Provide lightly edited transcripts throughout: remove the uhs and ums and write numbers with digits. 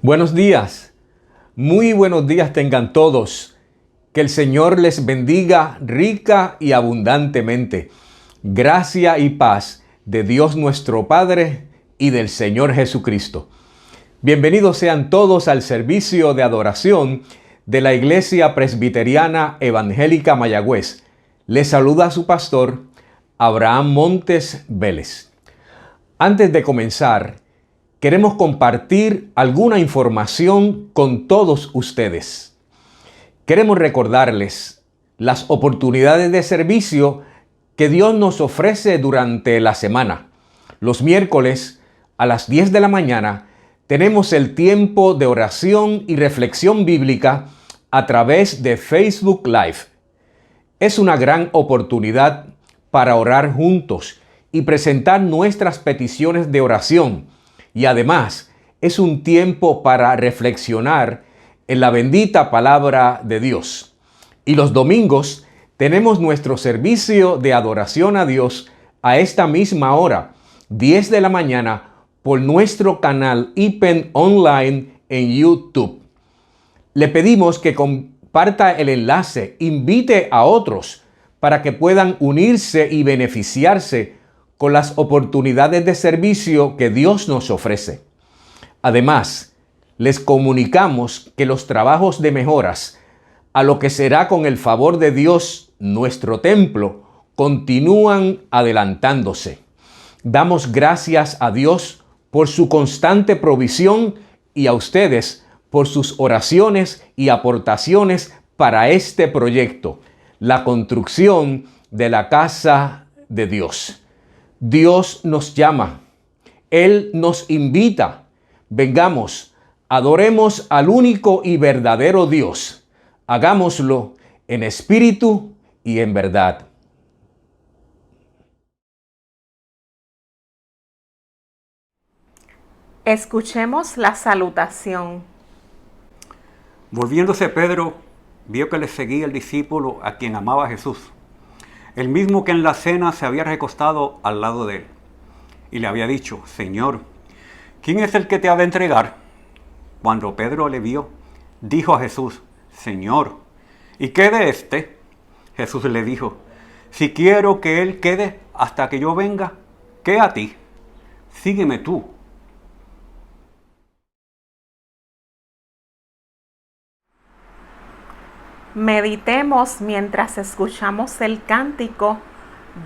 Buenos días, muy buenos días tengan todos. Que el Señor les bendiga rica y abundantemente. Gracia y paz de Dios nuestro Padre y del Señor Jesucristo. Bienvenidos sean todos al servicio de adoración de la Iglesia Presbiteriana Evangélica Mayagüez. Les saluda su pastor, Abraham Montes Vélez. Antes de comenzar, queremos compartir alguna información con todos ustedes. Queremos recordarles las oportunidades de servicio que Dios nos ofrece durante la semana. Los miércoles a las 10 de la mañana tenemos el tiempo de oración y reflexión bíblica a través de Facebook Live. Es una gran oportunidad para orar juntos y presentar nuestras peticiones de oración. Y además, es un tiempo para reflexionar en la bendita palabra de Dios. Y los domingos tenemos nuestro servicio de adoración a Dios a esta misma hora, 10 de la mañana, por nuestro canal IPEN Online en YouTube. Le pedimos que comparta el enlace, invite a otros para que puedan unirse y beneficiarse con las oportunidades de servicio que Dios nos ofrece. Además, les comunicamos que los trabajos de mejoras a lo que será con el favor de Dios nuestro templo continúan adelantándose. Damos gracias a Dios por su constante provisión y a ustedes por sus oraciones y aportaciones para este proyecto, la construcción de la casa de Dios. Dios nos llama, Él nos invita. Vengamos, adoremos al único y verdadero Dios. Hagámoslo en espíritu y en verdad. Escuchemos la salutación. Volviéndose Pedro, vio que le seguía el discípulo a quien amaba Jesús, el mismo que en la cena se había recostado al lado de él, y le había dicho: Señor, ¿quién es el que te ha de entregar? Cuando Pedro le vio, dijo a Jesús: Señor, ¿y qué de éste? Jesús le dijo: si quiero que él quede hasta que yo venga, ¿qué a ti? Sígueme tú. Meditemos mientras escuchamos el cántico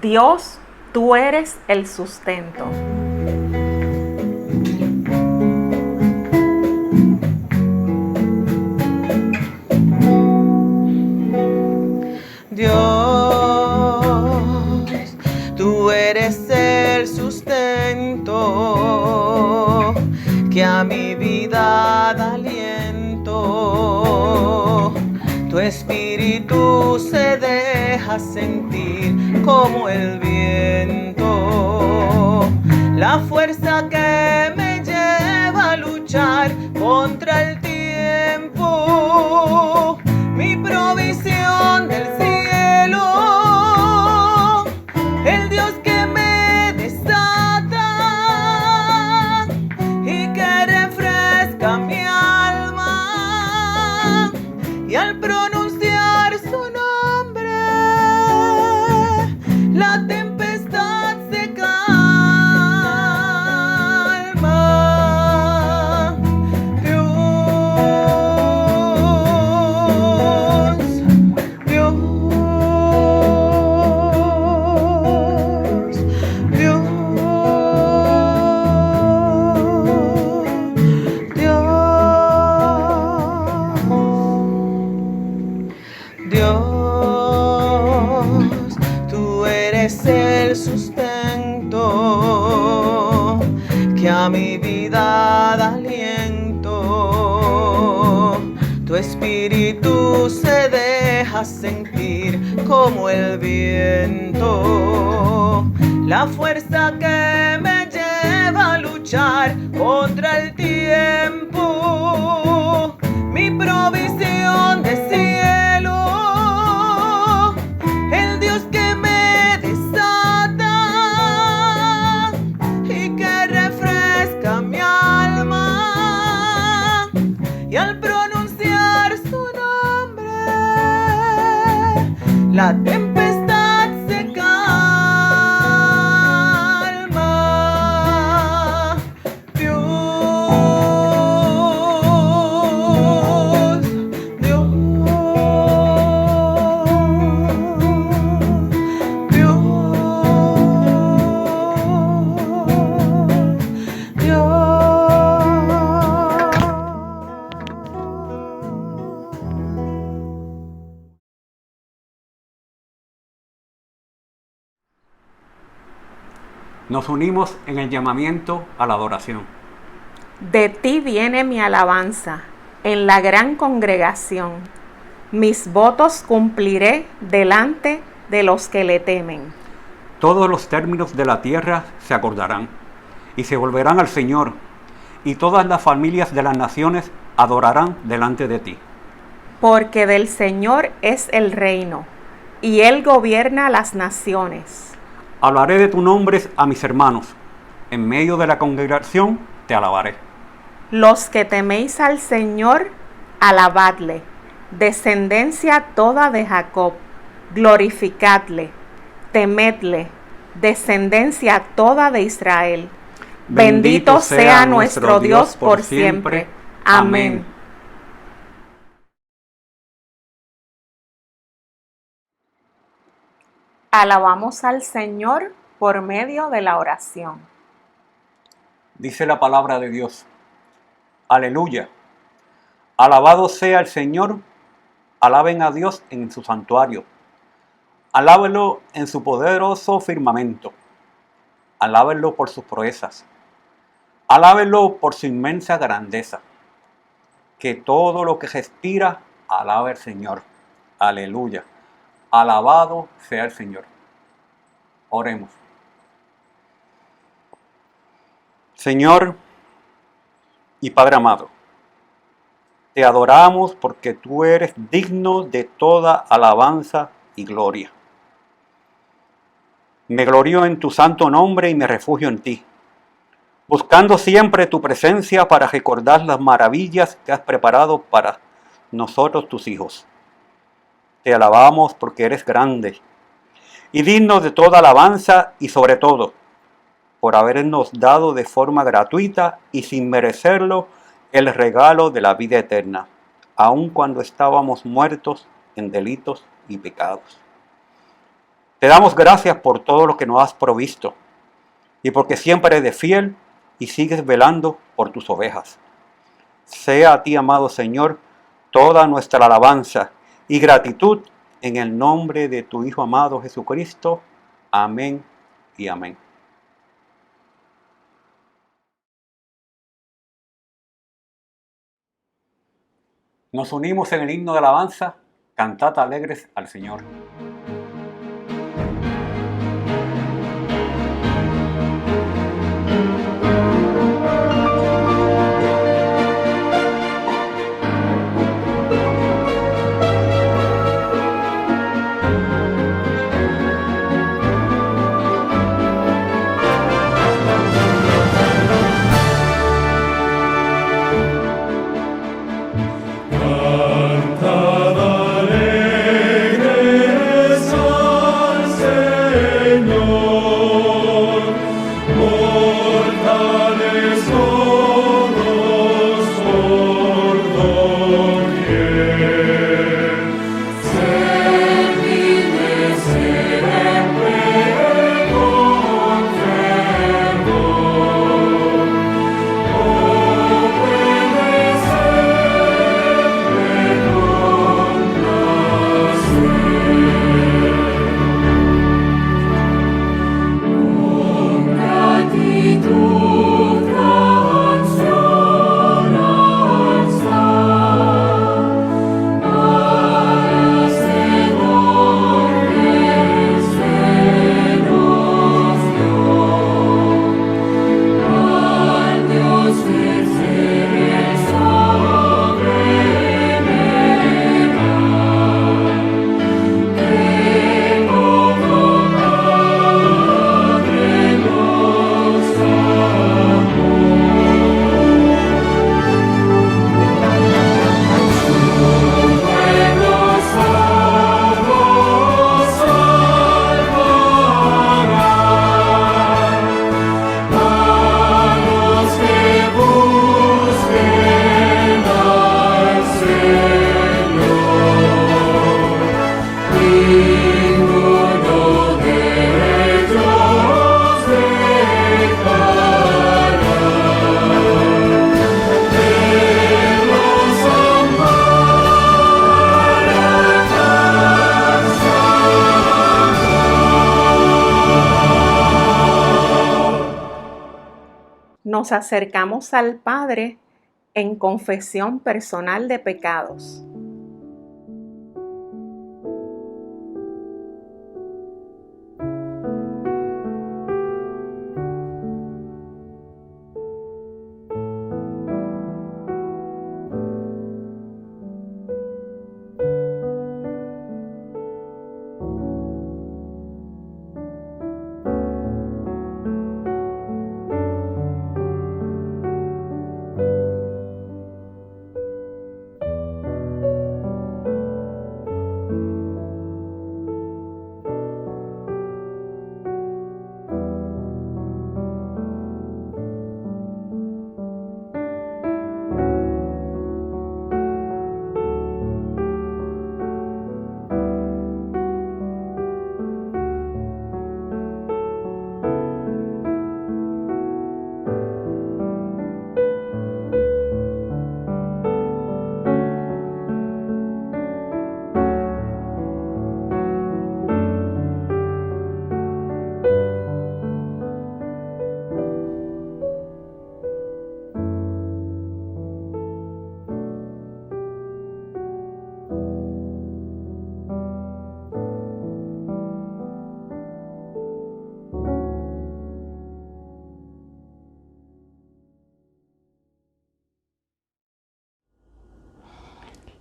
Dios, tú eres el sustento. Dios, tú eres el sustento que a mi vida da aliento. Tu espíritu se deja sentir como el viento, la fuerza que me lleva a luchar contra el tiempo, mi provisión del cielo, el Dios que me desata y que refresca mi alma, y al pronunciar su nombre eres el sustento que a mi vida da aliento. Tu espíritu se deja sentir como el viento, la fuerza que me lleva a luchar contra el tiempo, mi provisión de cielo, el Dios que me desata y que refresca mi alma, y al pronunciar su nombre la tempestad se calma. Dios, Dios, Dios, Dios. Nos unimos en el llamamiento a la adoración. De ti viene mi alabanza en la gran congregación. Mis votos cumpliré delante de los que le temen. Todos los términos de la tierra se acordarán y se volverán al Señor, y todas las familias de las naciones adorarán delante de ti. Porque del Señor es el reino, y Él gobierna las naciones. Hablaré de tu nombre a mis hermanos, en medio de la congregación te alabaré. Los que teméis al Señor, alabadle. Descendencia toda de Jacob, glorificadle. Temedle, descendencia toda de Israel. Bendito sea nuestro Dios por siempre. Amén. Alabamos al Señor por medio de la oración. Dice la palabra de Dios. Aleluya. Alabado sea el Señor. Alaben a Dios en su santuario. Alábenlo en su poderoso firmamento. Alábenlo por sus proezas. Alábenlo por su inmensa grandeza. Que todo lo que respira alabe al Señor. Aleluya. Alabado sea el Señor. Oremos. Señor y Padre amado, te adoramos porque tú eres digno de toda alabanza y gloria. Me glorío en tu santo nombre y me refugio en ti, buscando siempre tu presencia para recordar las maravillas que has preparado para nosotros, tus hijos. Te alabamos porque eres grande y digno de toda alabanza, y sobre todo por habernos dado de forma gratuita y sin merecerlo el regalo de la vida eterna, aun cuando estábamos muertos en delitos y pecados. Te damos gracias por todo lo que nos has provisto y porque siempre eres fiel y sigues velando por tus ovejas. Sea a ti, amado Señor, toda nuestra alabanza y gratitud en el nombre de tu Hijo amado Jesucristo. Amén y amén. Nos unimos en el himno de alabanza, cantad alegres al Señor. Cantad alegres nos acercamos al Padre en confesión personal de pecados.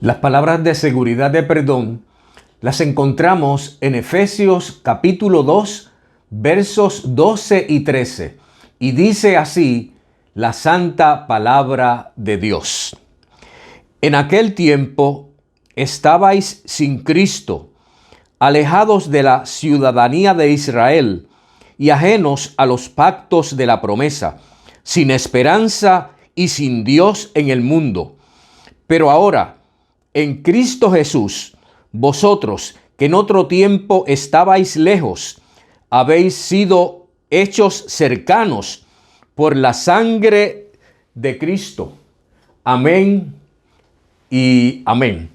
Las palabras de seguridad de perdón las encontramos en Efesios capítulo 2, versos 12 y 13. Y dice así la santa palabra de Dios. En aquel tiempo estabais sin Cristo, alejados de la ciudadanía de Israel y ajenos a los pactos de la promesa, sin esperanza y sin Dios en el mundo. Pero ahora, en Cristo Jesús, vosotros que en otro tiempo estabais lejos, habéis sido hechos cercanos por la sangre de Cristo. Amén y amén.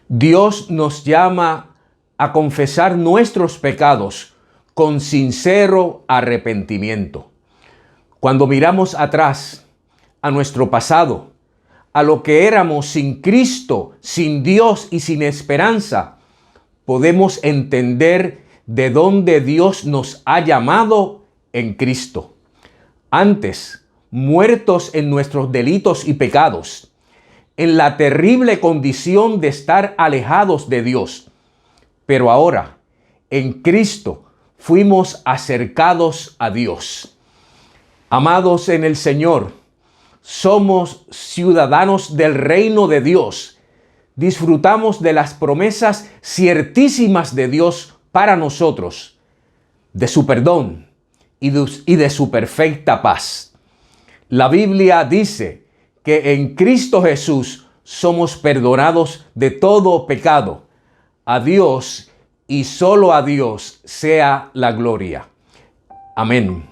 Dios nos llama a confesar nuestros pecados con sincero arrepentimiento. Cuando miramos atrás a nuestro pasado, a lo que éramos sin Cristo, sin Dios y sin esperanza, podemos entender de dónde Dios nos ha llamado en Cristo. Antes, muertos en nuestros delitos y pecados, en la terrible condición de estar alejados de Dios. Pero ahora, en Cristo, fuimos acercados a Dios. Amados en el Señor, somos ciudadanos del reino de Dios. Disfrutamos de las promesas ciertísimas de Dios para nosotros, de su perdón y de su perfecta paz. La Biblia dice que en Cristo Jesús somos perdonados de todo pecado. A Dios y solo a Dios sea la gloria. Amén.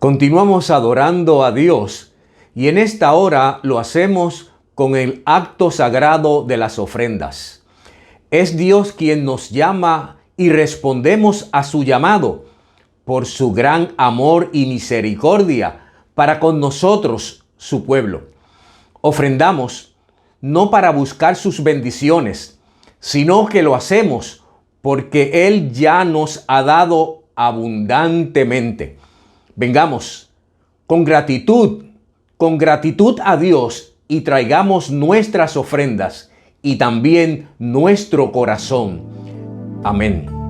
Continuamos adorando a Dios y en esta hora lo hacemos con el acto sagrado de las ofrendas. Es Dios quien nos llama y respondemos a su llamado por su gran amor y misericordia para con nosotros, su pueblo. Ofrendamos no para buscar sus bendiciones, sino que lo hacemos porque Él ya nos ha dado abundantemente. Vengamos con gratitud a Dios y traigamos nuestras ofrendas y también nuestro corazón. Amén.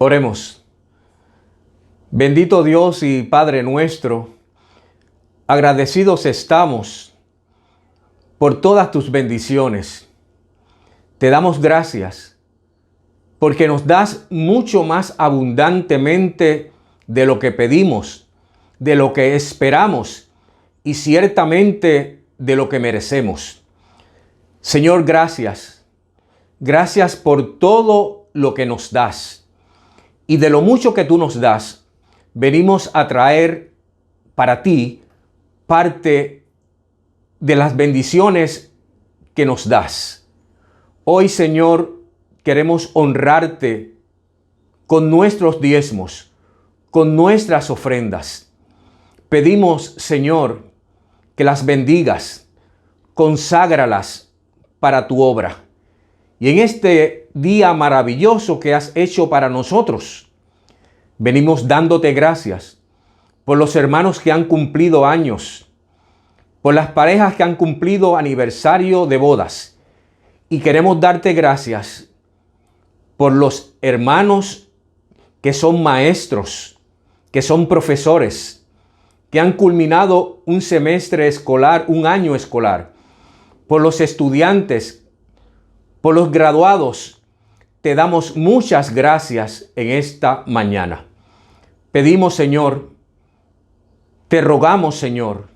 Oremos. Bendito Dios y Padre nuestro, agradecidos estamos por todas tus bendiciones. Te damos gracias porque nos das mucho más abundantemente de lo que pedimos, de lo que esperamos y ciertamente de lo que merecemos. Señor, gracias. Gracias por todo lo que nos das. Y de lo mucho que tú nos das, venimos a traer para ti parte de las bendiciones que nos das. Hoy, Señor, queremos honrarte con nuestros diezmos, con nuestras ofrendas. Pedimos, Señor, que las bendigas, conságralas para tu obra. Y en este día maravilloso que has hecho para nosotros, venimos dándote gracias por los hermanos que han cumplido años, por las parejas que han cumplido aniversario de bodas. Y queremos darte gracias por los hermanos que son maestros, que son profesores, que han culminado un semestre escolar, un año escolar, por los estudiantes, por los graduados. Te damos muchas gracias en esta mañana. Pedimos, Señor, te rogamos, Señor,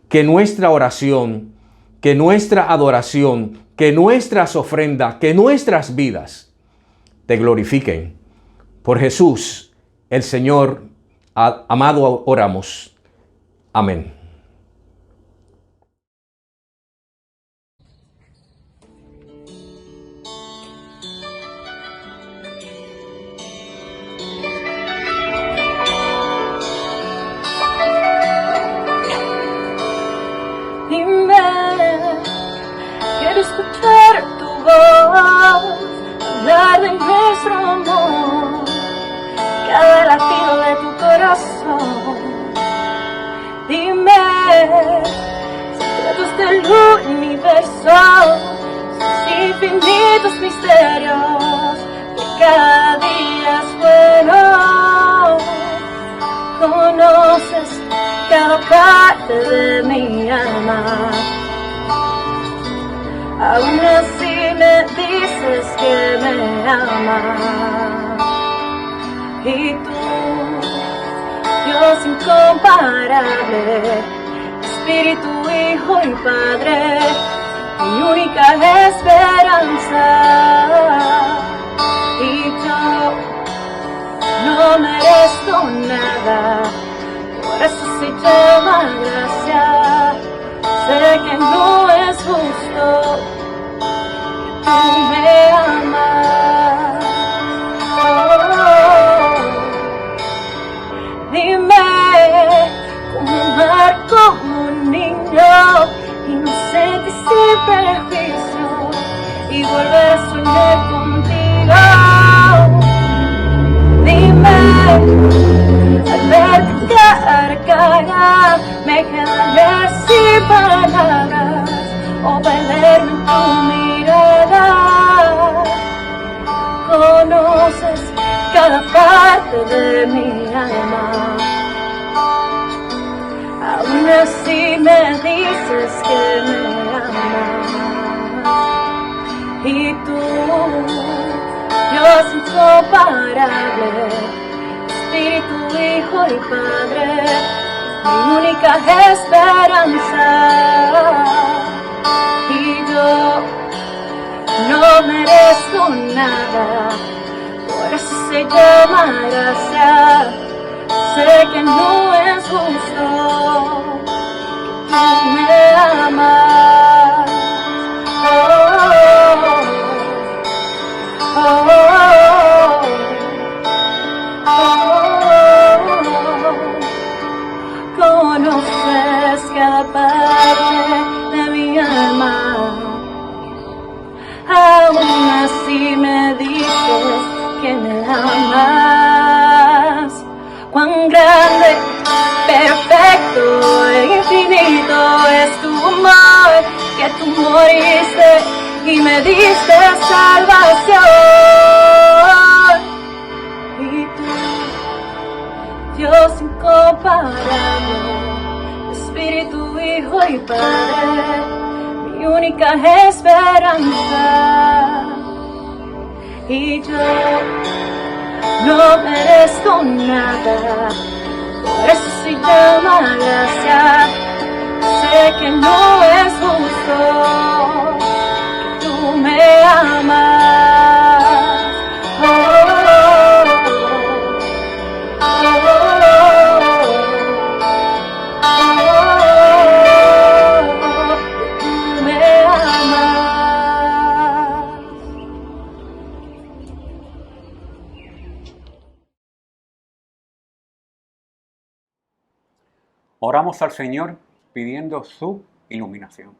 que nuestra oración, que nuestra adoración, que nuestras ofrendas, que nuestras vidas te glorifiquen. Por Jesús, el Señor amado, oramos. Amén. Quiero escuchar tu voz, hablar de nuestro amor, cada latido de tu corazón. Dime, secretos del universo, sus infinitos misterios, que cada día es bueno. Conoces cada parte de mi alma. Aún así me dices que me amas. Y tú, Dios incomparable, Espíritu, Hijo y Padre, mi única esperanza. Y yo no merezco nada, por eso se llama gracia. Sé que no es justo que tú me amas. Dime cómo amar como un niño, inocente y sin prejuicio, y volver a soñar contigo. Dime, al ver tu cara, me quedaré sin palabras, o perderme en tu mirada. Conoces cada parte de mi alma. Aún así me dices que me amas. Y tú, Dios incomparable, Espíritu, Hijo y Padre, mi única esperanza. Y yo no merezco nada, por eso se llama gracia. Sé que no es justo que tú me amas. Conoces cada parte de mi alma. Aún así me dices que me amas. Cuán grande, perfecto e infinito es tu amor, que tú moriste y me diste salvación. Y tú, Dios incomparable, Espíritu, Hijo y Padre, mi única esperanza. Y yo no merezco nada, por eso se llama gracia. Sé que no es justo que tú me amas. Tú me amas. Oramos al Señor pidiendo su iluminación.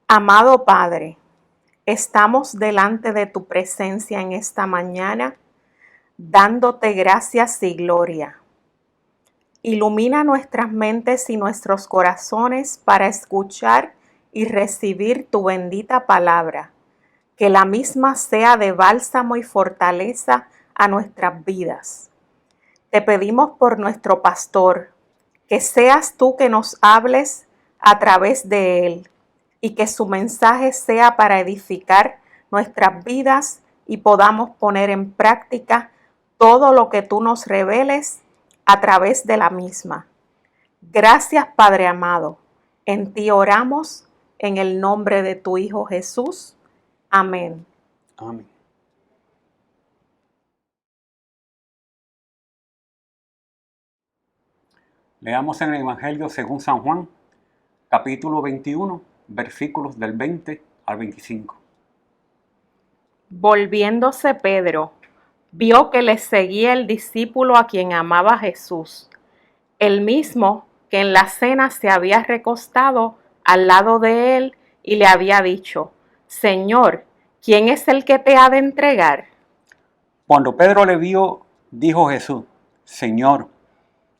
Amado Padre, estamos delante de tu presencia en esta mañana, dándote gracias y gloria. Ilumina nuestras mentes y nuestros corazones para escuchar y recibir tu bendita palabra, que la misma sea de bálsamo y fortaleza a nuestras vidas. Te pedimos por nuestro pastor, que seas tú que nos hables a través de él y que su mensaje sea para edificar nuestras vidas y podamos poner en práctica todo lo que tú nos reveles a través de la misma. Gracias, Padre amado. En ti oramos, en el nombre de tu Hijo Jesús. Amén. Amén. Leamos en el Evangelio según San Juan, capítulo 21, versículos del 20 al 25. Volviéndose Pedro, vio que le seguía el discípulo a quien amaba Jesús, el mismo que en la cena se había recostado al lado de él y le había dicho: Señor, ¿quién es el que te ha de entregar? Cuando Pedro le vio, dijo Jesús: Señor,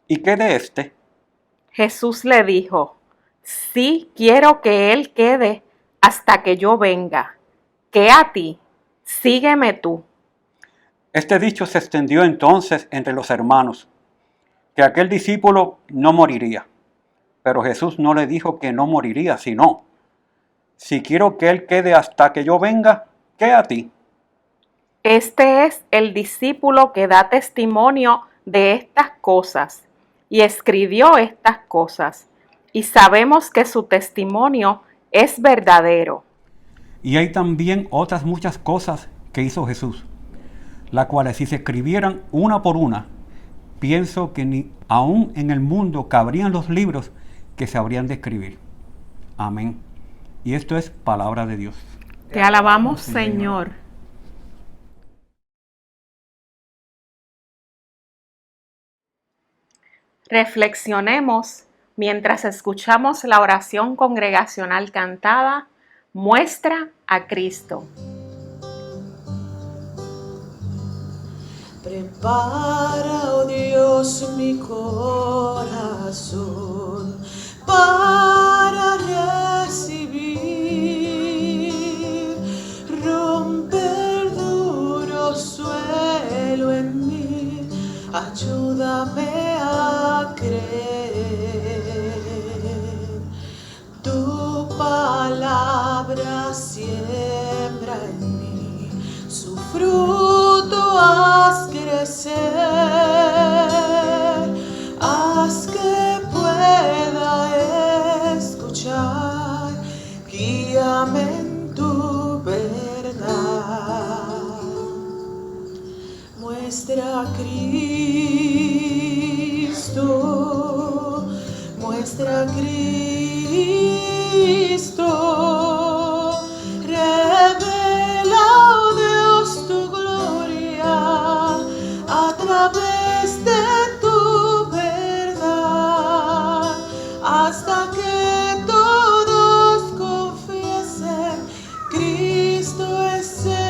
¿y qué de éste? Jesús le dijo: Sí quiero que él quede hasta que yo venga. ¿qué a ti? Sígueme tú. Este dicho se extendió entonces entre los hermanos, que aquel discípulo no moriría. Pero Jesús no le dijo que no moriría, sino, si quiero que él quede hasta que yo venga, ¿qué a ti? Este es el discípulo que da testimonio de estas cosas y escribió estas cosas, y sabemos que su testimonio es verdadero. Y hay también otras muchas cosas que hizo Jesús, las cuales si se escribieran una por una, pienso que ni aún en el mundo cabrían los libros que se habrían de escribir. Amén. Y esto es palabra de Dios. Te alabamos, Señor. Reflexionemos mientras escuchamos la oración congregacional cantada, Muestra a Cristo. Prepara, oh Dios, mi corazón para recibir. Rompe el duro suelo en mí, ayúdame a creer. Tu palabra siembra en mí, su fruto haz crecer, haz que pueda escuchar, guíame en tu verdad. Muestra a Cristo, muestra a Cristo, revela, oh Dios, tu gloria a través de tu verdad, hasta que todos confiesen, Cristo es Señor.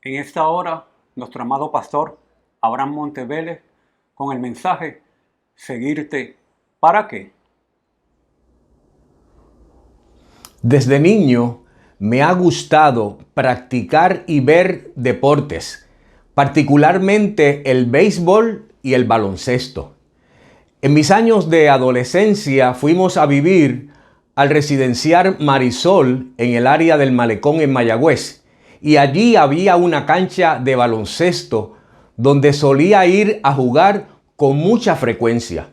En esta hora, nuestro amado pastor Abraham Montevélez con el mensaje Seguirte, ¿para qué? Desde niño me ha gustado practicar y ver deportes, particularmente el béisbol y el baloncesto. En mis años de adolescencia fuimos a vivir al residencial Marisol en el área del Malecón en Mayagüez, y allí había una cancha de baloncesto donde solía ir a jugar con mucha frecuencia.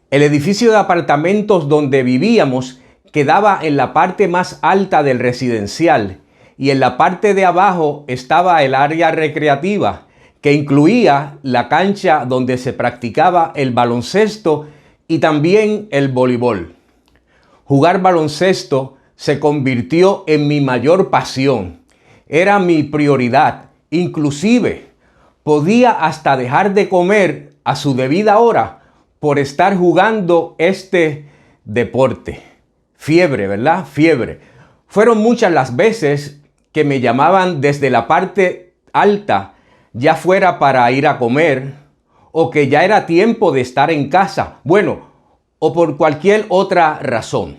El edificio de apartamentos donde vivíamos quedaba en la parte más alta del residencial y en la parte de abajo estaba el área recreativa, que incluía la cancha donde se practicaba el baloncesto y también el voleibol. Jugar baloncesto se convirtió en mi mayor pasión. Era mi prioridad. Inclusive podía hasta dejar de comer a su debida hora por estar jugando este deporte. Fiebre, ¿verdad? Fiebre. Fueron muchas las veces que me llamaban desde la parte alta, ya fuera para ir a comer, o que ya era tiempo de estar en casa, bueno, o por cualquier otra razón.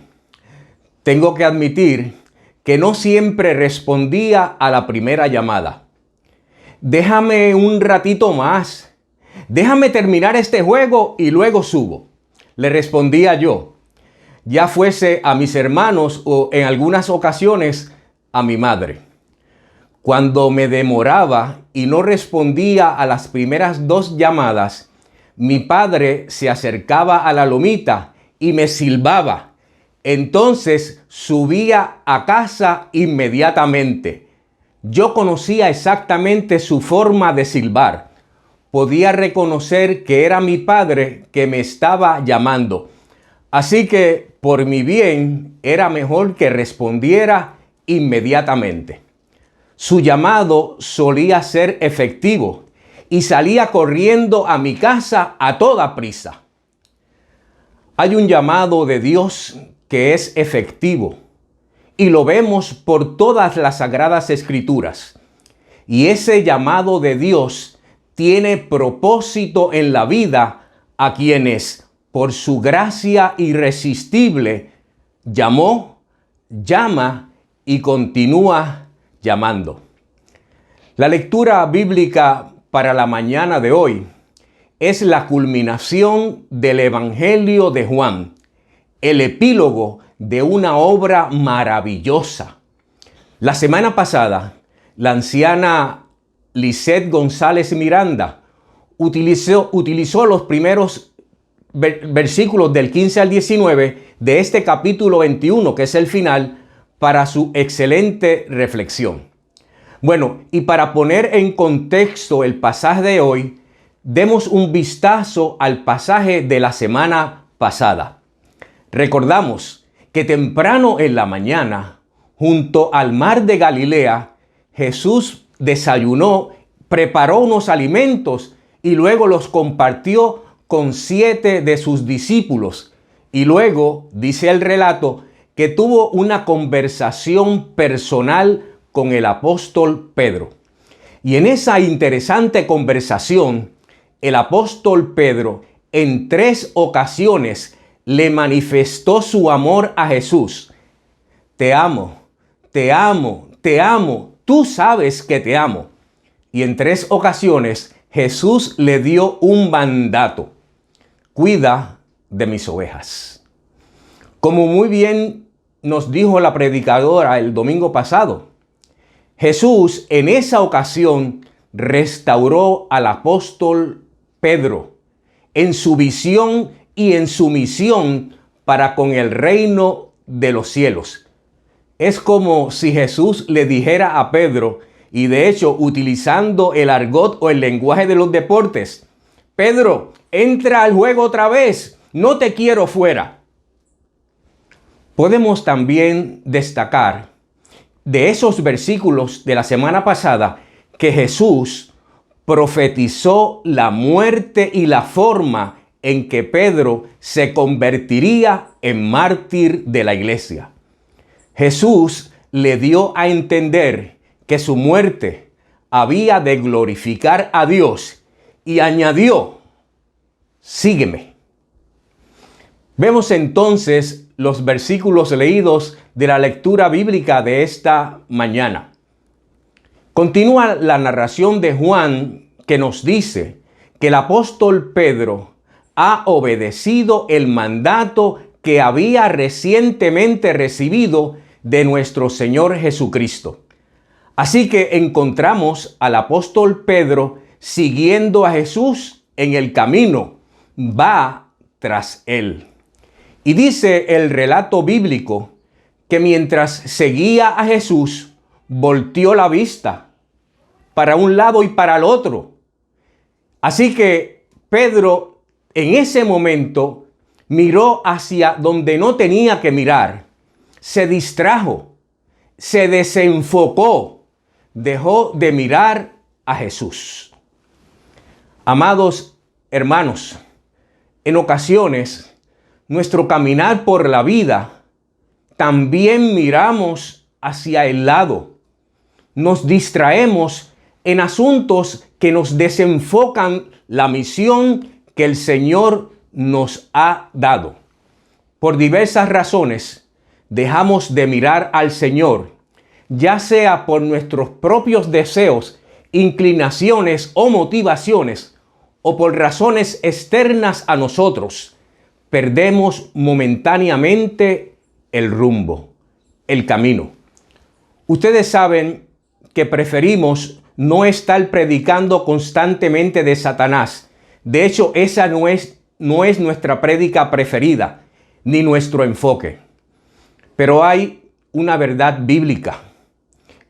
Tengo que admitir que no siempre respondía a la primera llamada. Déjame un ratito más. Déjame terminar este juego y luego subo, le respondía yo, ya fuese a mis hermanos o en algunas ocasiones a mi madre. Cuando me demoraba y no respondía a las primeras 2 llamadas, mi padre se acercaba a la lomita y me silbaba. Entonces subía a casa inmediatamente. Yo conocía exactamente su forma de silbar. Podía reconocer que era mi padre que me estaba llamando. Así que, por mi bien, era mejor que respondiera inmediatamente. Su llamado solía ser efectivo y salía corriendo a mi casa a toda prisa. Hay un llamado de Dios que es efectivo y lo vemos por todas las Sagradas Escrituras. Y ese llamado de Dios tiene propósito en la vida a quienes, por su gracia irresistible, llamó, llama y continúa llamando. La lectura bíblica para la mañana de hoy es la culminación del Evangelio de Juan, el epílogo de una obra maravillosa. La semana pasada, la anciana Lisette González Miranda utilizó los primeros versículos del 15 al 19 de este capítulo 21, que es el final, para su excelente reflexión. Bueno, y para poner en contexto el pasaje de hoy, demos un vistazo al pasaje de la semana pasada. Recordamos que temprano en la mañana, junto al mar de Galilea, Jesús desayunó, preparó unos alimentos y luego los compartió con 7 de sus discípulos. Y luego, dice el relato, que tuvo una conversación personal con el apóstol Pedro. Y en esa interesante conversación, el apóstol Pedro en 3 ocasiones le manifestó su amor a Jesús. Te amo, te amo, te amo, tú sabes que te amo. Y en 3 ocasiones Jesús le dio un mandato: cuida de mis ovejas. Como muy bien nos dijo la predicadora el domingo pasado, Jesús en esa ocasión restauró al apóstol Pedro en su visión y en su misión para con el reino de los cielos. Es como si Jesús le dijera a Pedro, y de hecho utilizando el argot o el lenguaje de los deportes: Pedro, entra al juego otra vez, no te quiero fuera. Podemos también destacar de esos versículos de la semana pasada que Jesús profetizó la muerte y la forma en que Pedro se convertiría en mártir de la iglesia. Jesús le dio a entender que su muerte había de glorificar a Dios y añadió: sígueme. Vemos entonces los versículos leídos de la lectura bíblica de esta mañana. Continúa la narración de Juan, que nos dice que el apóstol Pedro ha obedecido el mandato que había recientemente recibido de nuestro Señor Jesucristo. Así que encontramos al apóstol Pedro siguiendo a Jesús en el camino, va tras él. Y dice el relato bíblico que mientras seguía a Jesús, volteó la vista para un lado y para el otro. Así que Pedro en ese momento miró hacia donde no tenía que mirar, se distrajo, se desenfocó, dejó de mirar a Jesús. Amados hermanos, en ocasiones nuestro caminar por la vida también miramos hacia el lado. Nos distraemos en asuntos que nos desenfocan la misión que el Señor nos ha dado. Por diversas razones dejamos de mirar al Señor, ya sea por nuestros propios deseos, inclinaciones o motivaciones, o por razones externas a nosotros. Perdemos momentáneamente el rumbo, el camino. Ustedes saben que preferimos no estar predicando constantemente de Satanás. De hecho, esa no es nuestra prédica preferida, ni nuestro enfoque. Pero hay una verdad bíblica.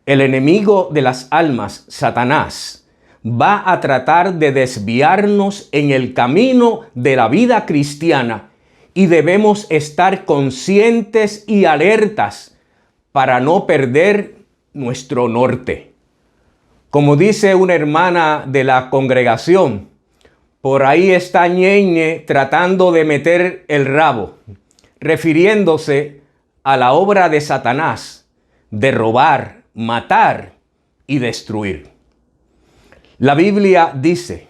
El enemigo de las almas, Satanás, va a tratar de desviarnos en el camino de la vida cristiana y debemos estar conscientes y alertas para no perder nuestro norte. Como dice una hermana de la congregación, por ahí está Ñeñe tratando de meter el rabo. refiriéndose a la obra de Satanás de robar, matar y destruir. La Biblia dice: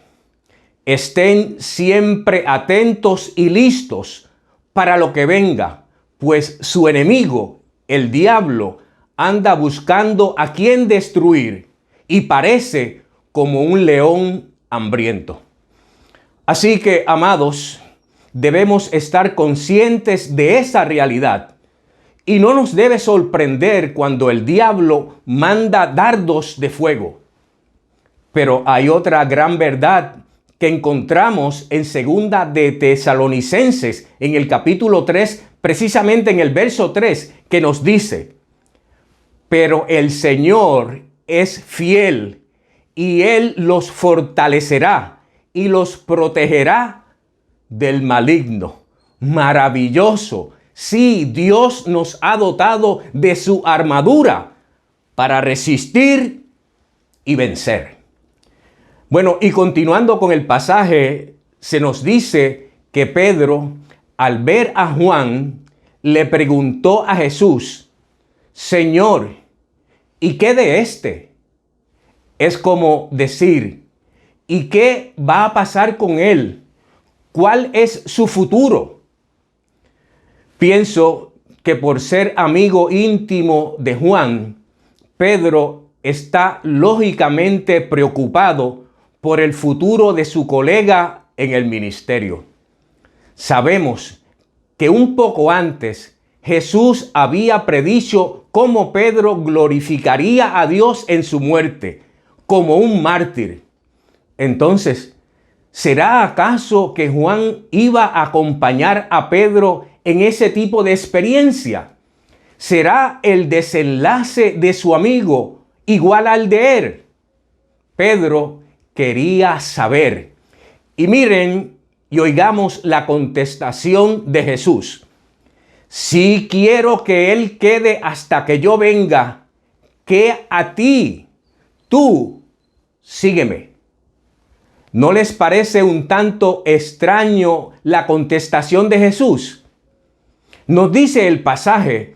estén siempre atentos y listos para lo que venga, pues su enemigo, el diablo, anda buscando a quien destruir y parece como un león hambriento. Así que, amados, debemos estar conscientes de esa realidad y no nos debe sorprender cuando el diablo manda dardos de fuego. Pero hay otra gran verdad que encontramos en segunda de Tesalonicenses, en el capítulo 3, precisamente en el verso 3, que nos dice: pero el Señor es fiel y Él los fortalecerá y los protegerá del maligno. Maravilloso. Sí, Dios nos ha dotado de su armadura para resistir y vencer. Bueno, y continuando con el pasaje, se nos dice que Pedro, al ver a Juan, le preguntó a Jesús: Señor, ¿y qué de este? Es como decir, ¿y qué va a pasar con él? ¿Cuál es su futuro? Pienso que por ser amigo íntimo de Juan, Pedro está lógicamente preocupado por el futuro de su colega en el ministerio. Sabemos que un poco antes Jesús había predicho cómo Pedro glorificaría a Dios en su muerte, como un mártir. Entonces, ¿será acaso que Juan iba a acompañar a Pedro en ese tipo de experiencia? ¿Será el desenlace de su amigo igual al de él? Pedro quería saber. Y miren y oigamos la contestación de Jesús: si quiero que él quede hasta que yo venga, ¿qué a ti? Tú, sígueme. ¿No les parece un tanto extraño la contestación de Jesús? Nos dice el pasaje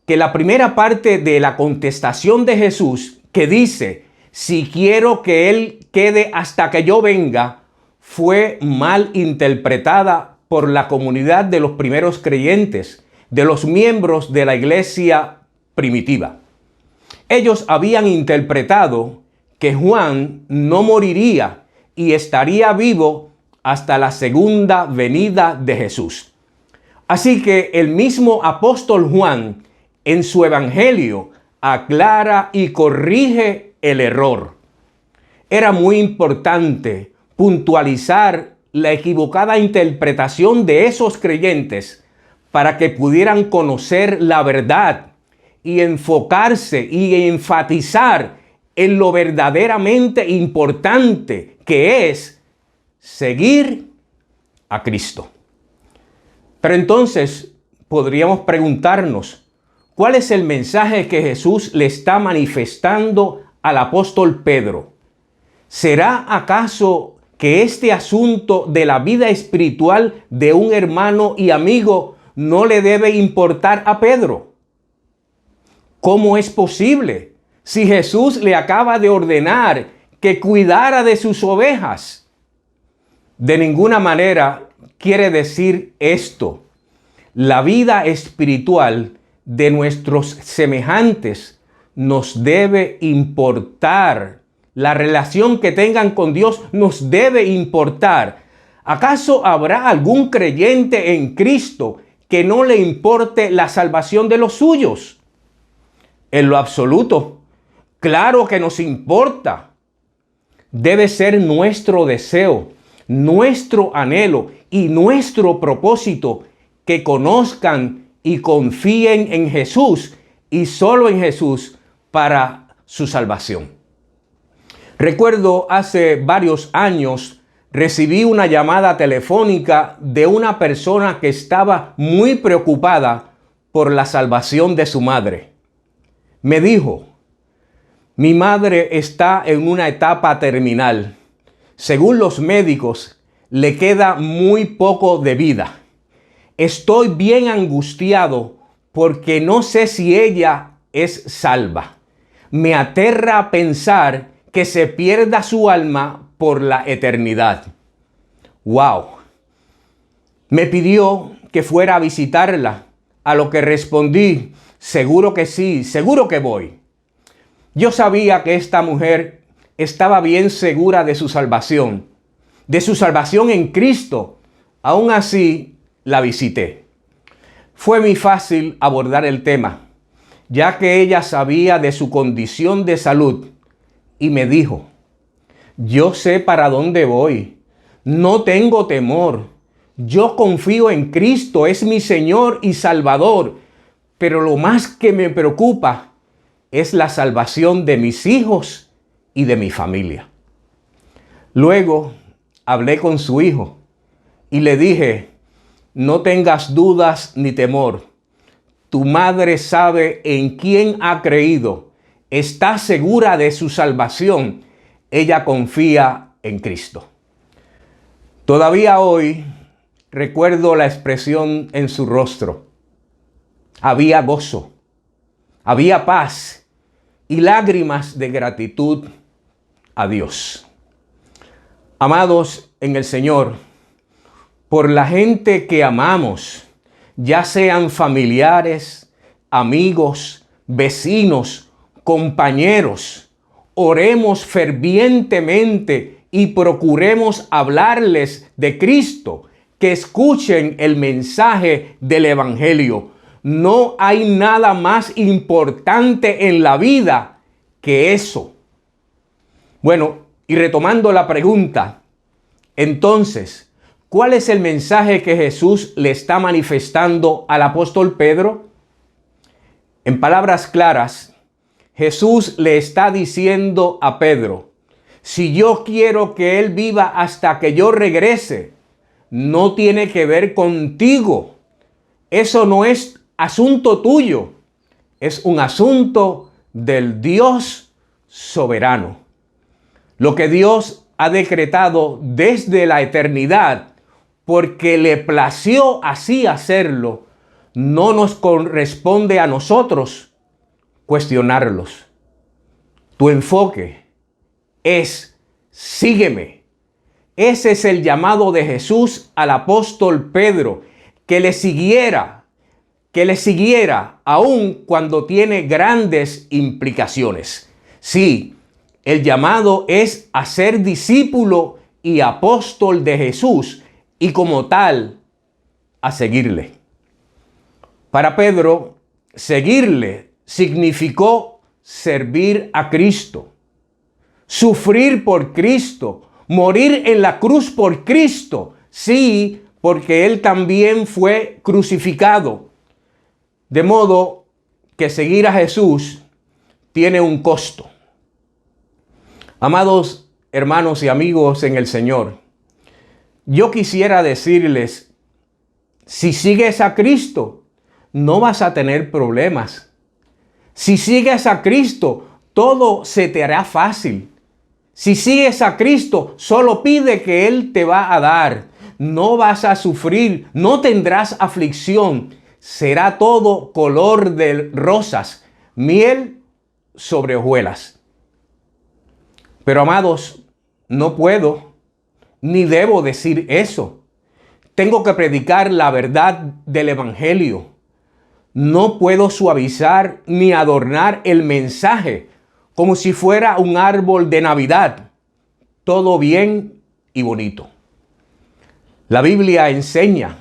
que la primera parte de la contestación de Jesús, que dice: si quiero que él quede hasta que yo venga, fue mal interpretada por la comunidad de los primeros creyentes, de los miembros de la iglesia primitiva. Ellos habían interpretado que Juan no moriría y estaría vivo hasta la segunda venida de Jesús. Así que el mismo apóstol Juan, en su evangelio, aclara y corrige el error. Era muy importante puntualizar la equivocada interpretación de esos creyentes para que pudieran conocer la verdad y enfocarse y enfatizar en lo verdaderamente importante, que es seguir a Cristo. Pero entonces podríamos preguntarnos, ¿cuál es el mensaje que Jesús le está manifestando al apóstol Pedro? ¿Será acaso que este asunto de la vida espiritual de un hermano y amigo no le debe importar a Pedro? ¿Cómo es posible si Jesús le acaba de ordenar que cuidara de sus ovejas? De ninguna manera quiere decir esto. La vida espiritual de nuestros semejantes nos debe importar. La relación que tengan con Dios nos debe importar. ¿Acaso habrá algún creyente en Cristo que no le importe la salvación de los suyos? En lo absoluto, claro que nos importa. Debe ser nuestro deseo, nuestro anhelo y nuestro propósito que conozcan y confíen en Jesús y solo en Jesús para su salvación. Recuerdo hace varios años recibí una llamada telefónica de una persona que estaba muy preocupada por la salvación de su madre. Me dijo: mi madre está en una etapa terminal. Según los médicos, le queda muy poco de vida. Estoy bien angustiado porque no sé si ella es salva. Me aterra pensar que se pierda su alma por la eternidad. ¡Wow! Me pidió que fuera a visitarla, a lo que respondí, seguro que sí, seguro que voy. Yo sabía que esta mujer estaba bien segura de su salvación en Cristo. Aún así, la visité. Fue muy fácil abordar el tema, ya que ella sabía de su condición de salud y me dijo, yo sé para dónde voy, no tengo temor, yo confío en Cristo, es mi Señor y Salvador, pero lo más que me preocupa es la salvación de mis hijos y de mi familia. Luego hablé con su hijo y le dije, no tengas dudas ni temor. Tu madre sabe en quién ha creído. Está segura de su salvación. Ella confía en Cristo. Todavía hoy recuerdo la expresión en su rostro. Había gozo, había paz y lágrimas de gratitud a Dios. Amados en el Señor, por la gente que amamos, ya sean familiares, amigos, vecinos, compañeros, oremos fervientemente y procuremos hablarles de Cristo, que escuchen el mensaje del Evangelio. No hay nada más importante en la vida que eso. Bueno, y retomando la pregunta, entonces, ¿cuál es el mensaje que Jesús le está manifestando al apóstol Pedro? En palabras claras, Jesús le está diciendo a Pedro, si yo quiero que él viva hasta que yo regrese, no tiene que ver contigo. Eso no es asunto tuyo, es un asunto del Dios soberano. Lo que Dios ha decretado desde la eternidad, porque le plació así hacerlo, no nos corresponde a nosotros cuestionarlos. Tu enfoque es sígueme. Ese es el llamado de Jesús al apóstol Pedro, que le siguiera aun cuando tiene grandes implicaciones. Sí, el llamado es a ser discípulo y apóstol de Jesús y como tal, a seguirle. Para Pedro, seguirle significó servir a Cristo, sufrir por Cristo, morir en la cruz por Cristo. Sí, porque Él también fue crucificado. De modo que seguir a Jesús tiene un costo. Amados hermanos y amigos en el Señor, yo quisiera decirles, si sigues a Cristo, no vas a tener problemas. Si sigues a Cristo, todo se te hará fácil. Si sigues a Cristo, solo pide que Él te va a dar. No vas a sufrir, no tendrás aflicción. Será todo color de rosas, miel sobre hojuelas. Pero amados, no puedo ni debo decir eso. Tengo que predicar la verdad del Evangelio. No puedo suavizar ni adornar el mensaje como si fuera un árbol de Navidad. Todo bien y bonito. La Biblia enseña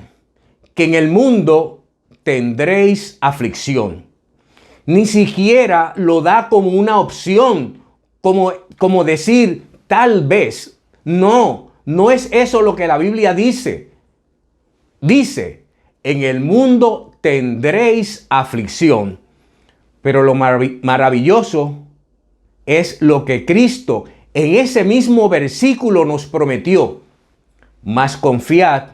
que en el mundo tendréis aflicción. Ni siquiera lo da como una opción, como decir tal vez. No es eso lo que la Biblia dice. Dice, en el mundo tendréis aflicción. Pero lo maravilloso es lo que Cristo en ese mismo versículo nos prometió. Mas confiad,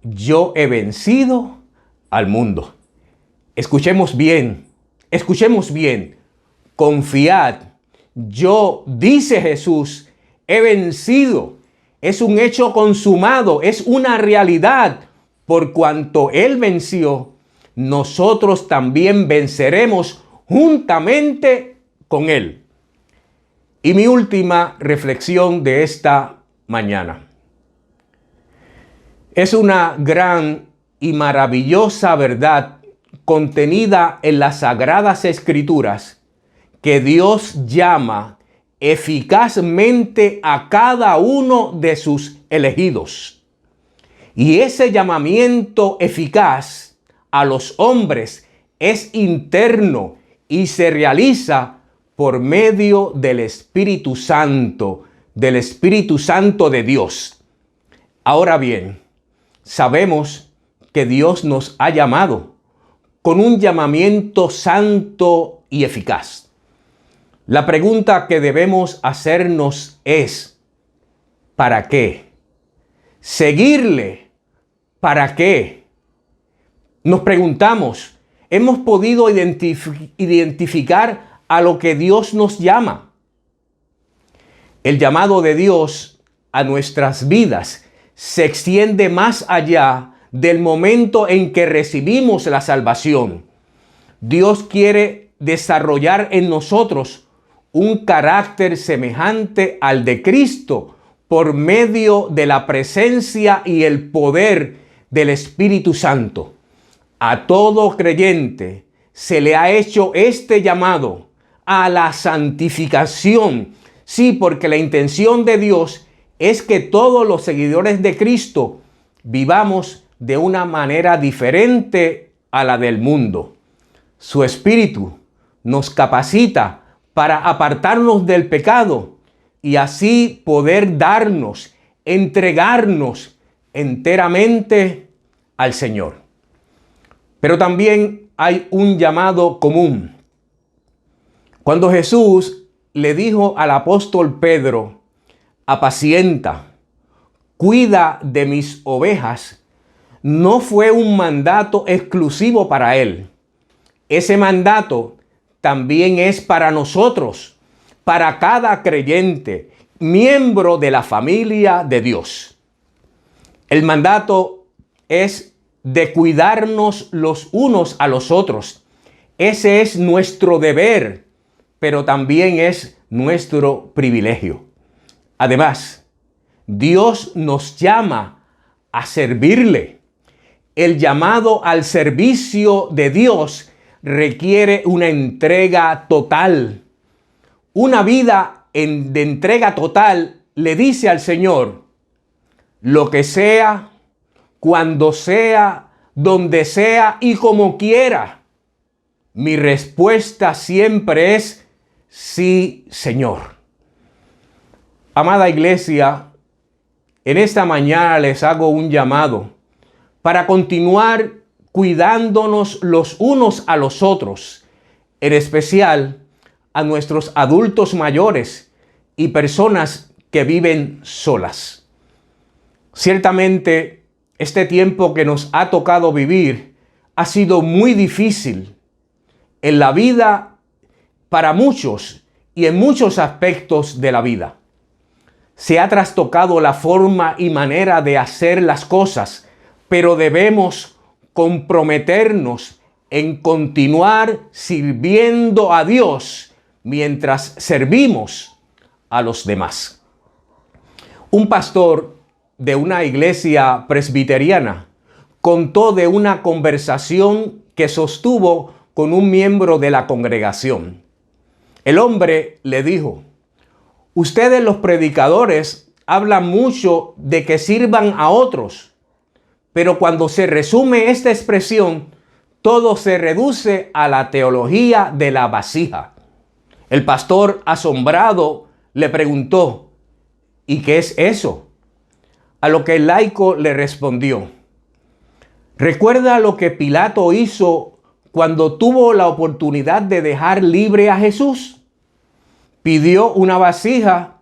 yo he vencido al mundo. Escuchemos bien. Confiad. Yo, dice Jesús, he vencido. Es un hecho consumado, es una realidad. por cuanto Él venció, nosotros también venceremos juntamente con Él. Y mi última reflexión de esta mañana. Es una gran y maravillosa verdad contenida en las Sagradas Escrituras que Dios llama eficazmente a cada uno de sus elegidos. Y ese llamamiento eficaz a los hombres es interno y se realiza por medio del Espíritu Santo de Dios. Ahora bien, sabemos que Dios nos ha llamado con un llamamiento santo y eficaz. La pregunta que debemos hacernos es, ¿para qué? ¿Seguirle? ¿Para qué? Nos preguntamos, ¿hemos podido identificar a lo que Dios nos llama? El llamado de Dios a nuestras vidas se extiende más allá del momento en que recibimos la salvación. Dios quiere desarrollar en nosotros un carácter semejante al de Cristo por medio de la presencia y el poder del Espíritu Santo. A todo creyente se le ha hecho este llamado a la santificación. Sí, porque la intención de Dios es que todos los seguidores de Cristo vivamos de una manera diferente a la del mundo. Su Espíritu nos capacita para apartarnos del pecado y así poder entregarnos enteramente al Señor. Pero también hay un llamado común. Cuando Jesús le dijo al apóstol Pedro, apacienta, cuida de mis ovejas, no fue un mandato exclusivo para él. Ese mandato también es para nosotros, para cada creyente, miembro de la familia de Dios. El mandato es de cuidarnos los unos a los otros. Ese es nuestro deber, pero también es nuestro privilegio. Además, Dios nos llama a servirle. El llamado al servicio de Dios requiere una entrega total. Una vida de entrega total le dice al Señor, lo que sea, cuando sea, donde sea y como quiera. Mi respuesta siempre es sí, Señor. Amada iglesia, en esta mañana les hago un llamado para continuar cuidándonos los unos a los otros, en especial a nuestros adultos mayores y personas que viven solas. Ciertamente, este tiempo que nos ha tocado vivir ha sido muy difícil en la vida para muchos y en muchos aspectos de la vida. Se ha trastocado la forma y manera de hacer las cosas, pero debemos comprometernos en continuar sirviendo a Dios mientras servimos a los demás. Un pastor de una iglesia presbiteriana contó de una conversación que sostuvo con un miembro de la congregación. El hombre le dijo, ustedes los predicadores hablan mucho de que sirvan a otros, pero cuando se resume esta expresión, todo se reduce a la teología de la vasija. El pastor, asombrado, le preguntó, ¿y qué es eso? A lo que el laico le respondió, ¿recuerda lo que Pilato hizo cuando tuvo la oportunidad de dejar libre a Jesús? Pidió una vasija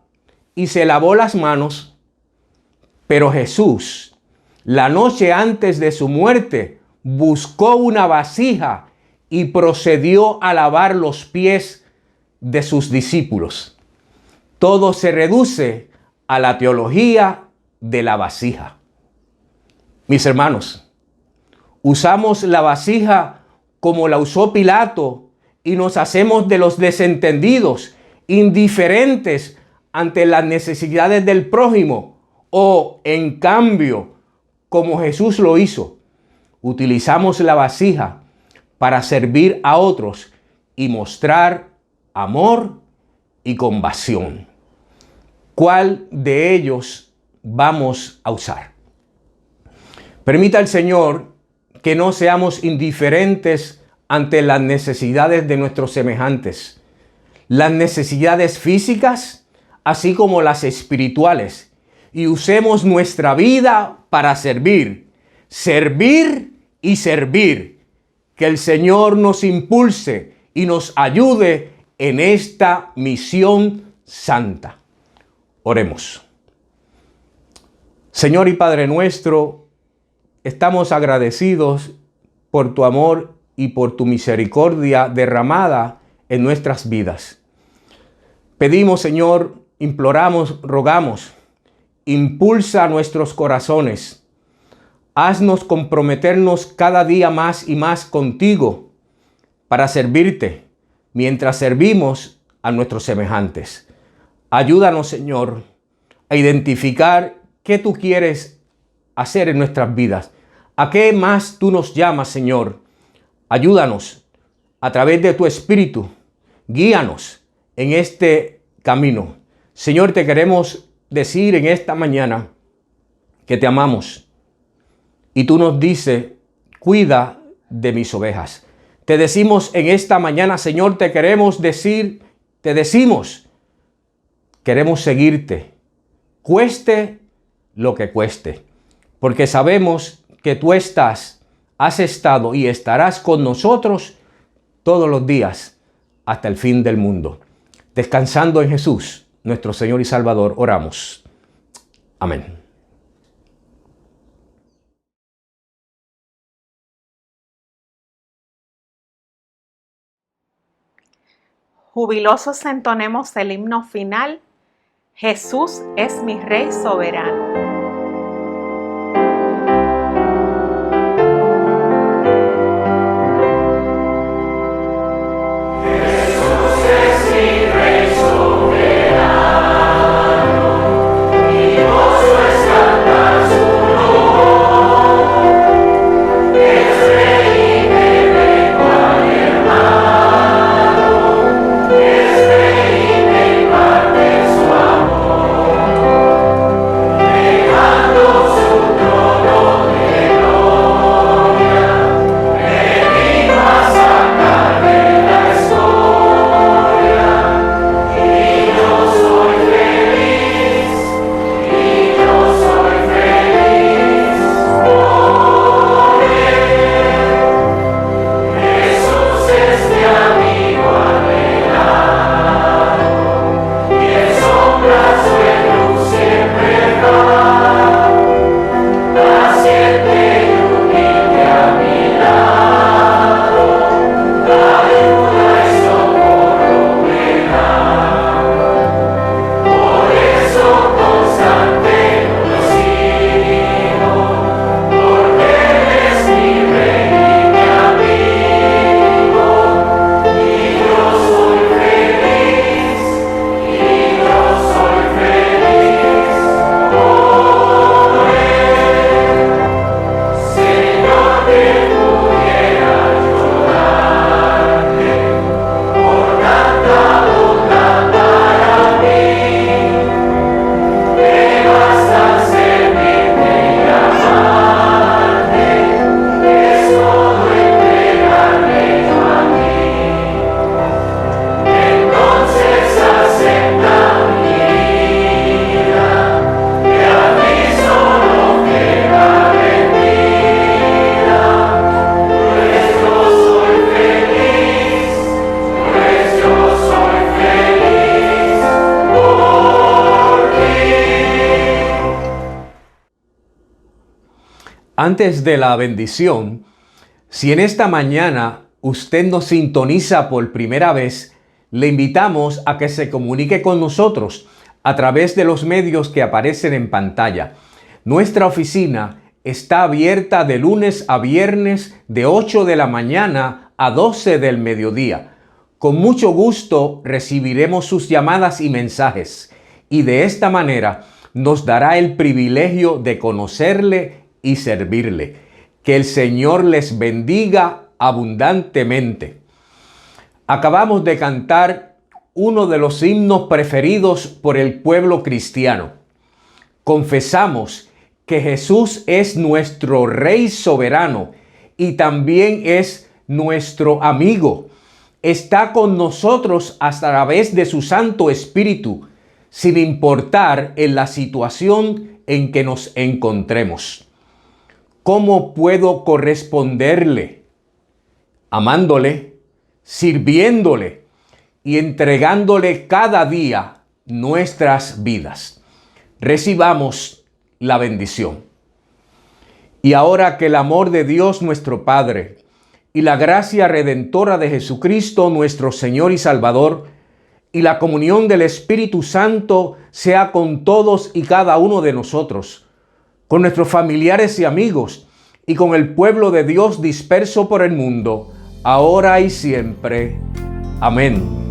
y se lavó las manos, pero Jesús, la noche antes de su muerte, buscó una vasija y procedió a lavar los pies de sus discípulos. Todo se reduce a la teología de la vasija. Mis hermanos, Usamos la vasija como la usó Pilato y nos hacemos de los desentendidos, indiferentes ante las necesidades del prójimo, o en cambio, como Jesús lo hizo, utilizamos la vasija para servir a otros y mostrar amor y compasión. ¿Cuál de ellos vamos a usar? Permita al Señor que no seamos indiferentes ante las necesidades de nuestros semejantes, las necesidades físicas, así como las espirituales, y usemos nuestra vida para servir, servir y servir. Que el Señor nos impulse y nos ayude en esta misión santa. Oremos. Señor y Padre nuestro, estamos agradecidos por tu amor y por tu misericordia derramada en nuestras vidas. Pedimos, Señor, imploramos, rogamos, impulsa nuestros corazones. Haznos comprometernos cada día más y más contigo para servirte mientras servimos a nuestros semejantes. Ayúdanos, Señor, a identificar qué tú quieres hacer en nuestras vidas. ¿A qué más tú nos llamas, Señor? Ayúdanos a través de tu Espíritu. Guíanos en este camino. Señor, te queremos decir en esta mañana que te amamos. Y tú nos dices, cuida de mis ovejas. Te decimos en esta mañana, Señor, te decimos, queremos seguirte, cueste lo que cueste, porque sabemos que tú has estado y estarás con nosotros todos los días hasta el fin del mundo. Descansando en Jesús, nuestro Señor y Salvador, oramos. Amén. Jubilosos entonemos el himno final. Jesús es mi Rey soberano. Antes de la bendición, si en esta mañana usted nos sintoniza por primera vez, le invitamos a que se comunique con nosotros a través de los medios que aparecen en pantalla. Nuestra oficina está abierta de lunes a viernes de 8 de la mañana a 12 del mediodía. Con mucho gusto recibiremos sus llamadas y mensajes, y de esta manera nos dará el privilegio de conocerle y servirle. Que el Señor les bendiga abundantemente. Acabamos de cantar uno de los himnos preferidos por el pueblo cristiano. Confesamos que Jesús es nuestro Rey soberano y también es nuestro amigo. Está con nosotros a través de su Santo Espíritu, sin importar en la situación en que nos encontremos. ¿Cómo puedo corresponderle? Amándole, sirviéndole y entregándole cada día nuestras vidas. Recibamos la bendición. Y ahora que el amor de Dios nuestro Padre y la gracia redentora de Jesucristo nuestro Señor y Salvador y la comunión del Espíritu Santo sea con todos y cada uno de nosotros, con nuestros familiares y amigos y con el pueblo de Dios disperso por el mundo, ahora y siempre. Amén.